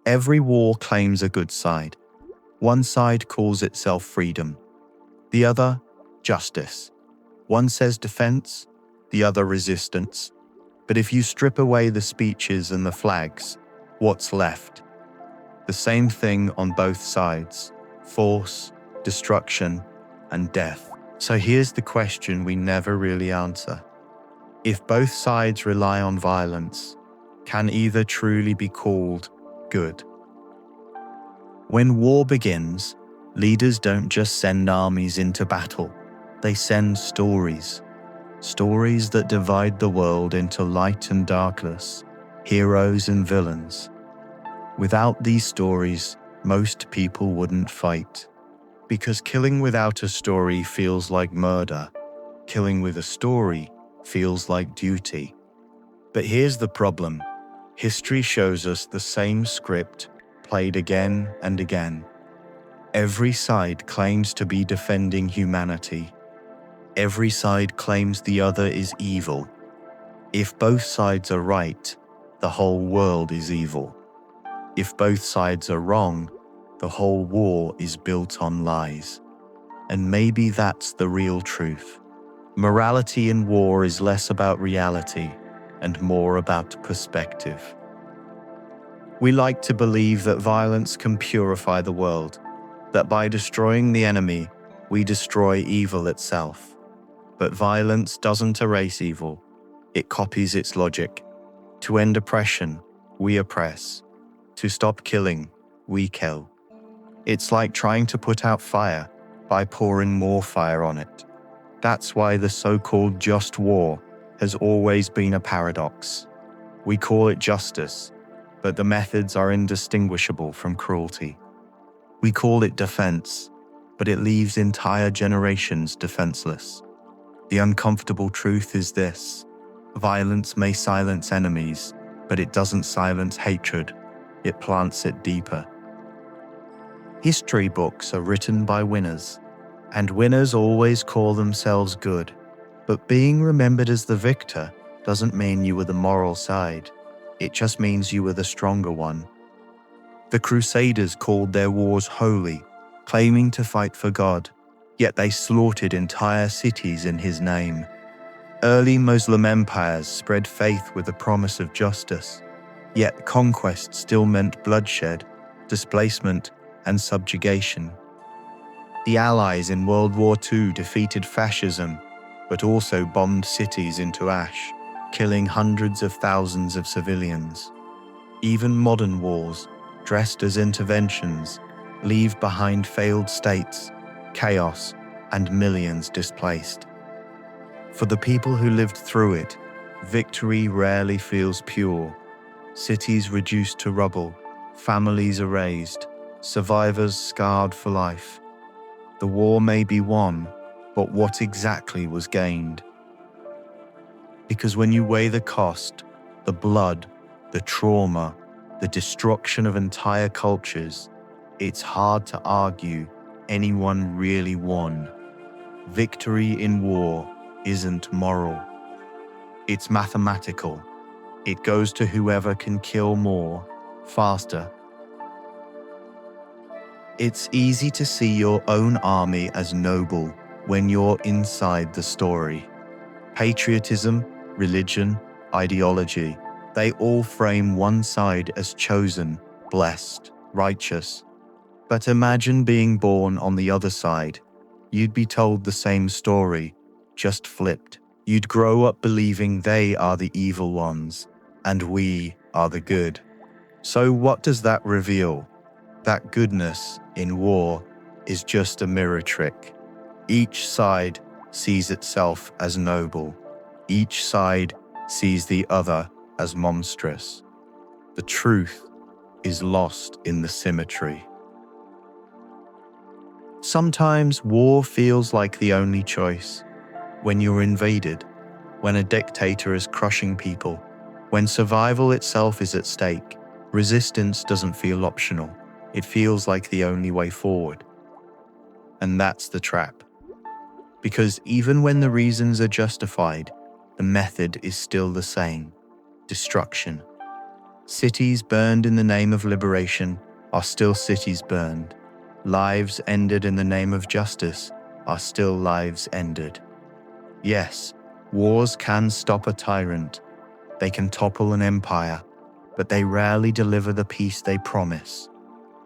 Every war claims a good side. One side calls itself freedom, the other, justice. One says defense, the other resistance. But if you strip away the speeches and the flags, what's left? The same thing on both sides: force, destruction, and death. So here's the question we never really answer. If both sides rely on violence, can either truly be called good? When war begins, leaders don't just send armies into battle. They send stories. Stories that divide the world into light and darkness, heroes and villains. Without these stories, most people wouldn't fight. Because killing without a story feels like murder. Killing with a story feels like duty. But here's the problem. History shows us the same script played again and again. Every side claims to be defending humanity. Every side claims the other is evil. If both sides are right, the whole world is evil. If both sides are wrong, the whole war is built on lies. And maybe that's the real truth. Morality in war is less about reality and more about perspective. We like to believe that violence can purify the world, that by destroying the enemy, we destroy evil itself. But violence doesn't erase evil, it copies its logic. To end oppression, we oppress. To stop killing, we kill. It's like trying to put out fire by pouring more fire on it. That's why the so-called just war has always been a paradox. We call it justice, but the methods are indistinguishable from cruelty. We call it defense, but it leaves entire generations defenseless. The uncomfortable truth is this: violence may silence enemies, but it doesn't silence hatred. It plants it deeper. History books are written by winners, and winners always call themselves good. But being remembered as the victor doesn't mean you were the moral side. It just means you were the stronger one. The Crusaders called their wars holy, claiming to fight for God, yet they slaughtered entire cities in his name. Early Muslim empires spread faith with the promise of justice, yet conquest still meant bloodshed, displacement, and subjugation. The Allies in World War II defeated fascism, but also bombed cities into ash, killing hundreds of thousands of civilians. Even modern wars, dressed as interventions, leave behind failed states, chaos, and millions displaced. For the people who lived through it, victory rarely feels pure. Cities reduced to rubble, families erased, survivors scarred for life. The war may be won, but what exactly was gained? Because when you weigh the cost, the blood, the trauma, the destruction of entire cultures, it's hard to argue anyone really won. Victory in war isn't moral. It's mathematical. It goes to whoever can kill more, faster. It's easy to see your own army as noble when you're inside the story. Patriotism, religion, ideology, they all frame one side as chosen, blessed, righteous. But imagine being born on the other side. You'd be told the same story, just flipped. You'd grow up believing they are the evil ones, and we are the good. So what does that reveal? That goodness in war is just a mirror trick. Each side sees itself as noble. Each side sees the other as monstrous. The truth is lost in the symmetry. Sometimes war feels like the only choice. When you're invaded, when a dictator is crushing people, when survival itself is at stake, resistance doesn't feel optional. It feels like the only way forward. And that's the trap. Because even when the reasons are justified, the method is still the same: destruction. Cities burned in the name of liberation are still cities burned. Lives ended in the name of justice are still lives ended. Yes, wars can stop a tyrant. They can topple an empire, but they rarely deliver the peace they promise.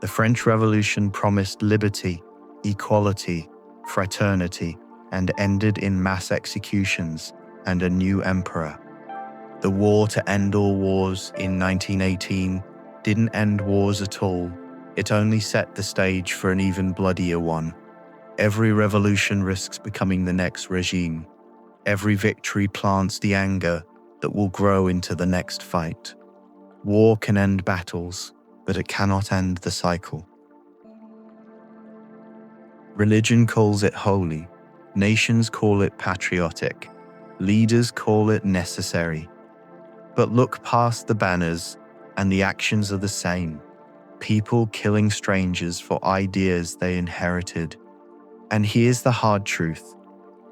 The French Revolution promised liberty, equality, fraternity, and ended in mass executions and a new emperor. The war to end all wars in 1918 didn't end wars at all. It only set the stage for an even bloodier one. Every revolution risks becoming the next regime. Every victory plants the anger that will grow into the next fight. War can end battles, but it cannot end the cycle. Religion calls it holy. Nations call it patriotic. Leaders call it necessary. But look past the banners, and the actions are the same. People killing strangers for ideas they inherited. And here's the hard truth.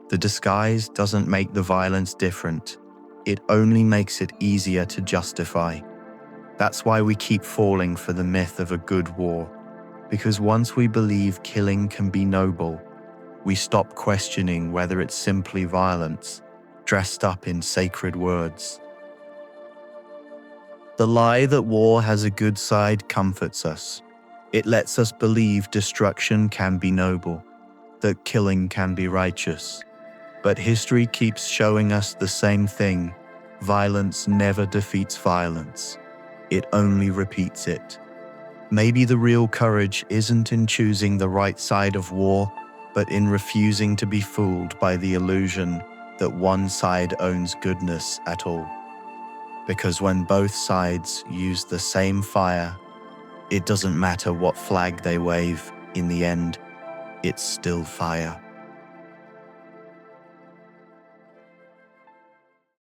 The disguise doesn't make the violence different. It only makes it easier to justify. That's why we keep falling for the myth of a good war. Because once we believe killing can be noble, we stop questioning whether it's simply violence, dressed up in sacred words. The lie that war has a good side comforts us. It lets us believe destruction can be noble, that killing can be righteous. But history keeps showing us the same thing. Violence never defeats violence. It only repeats it. Maybe the real courage isn't in choosing the right side of war, but in refusing to be fooled by the illusion that one side owns goodness at all. Because when both sides use the same fire, it doesn't matter what flag they wave, in the end, it's still fire.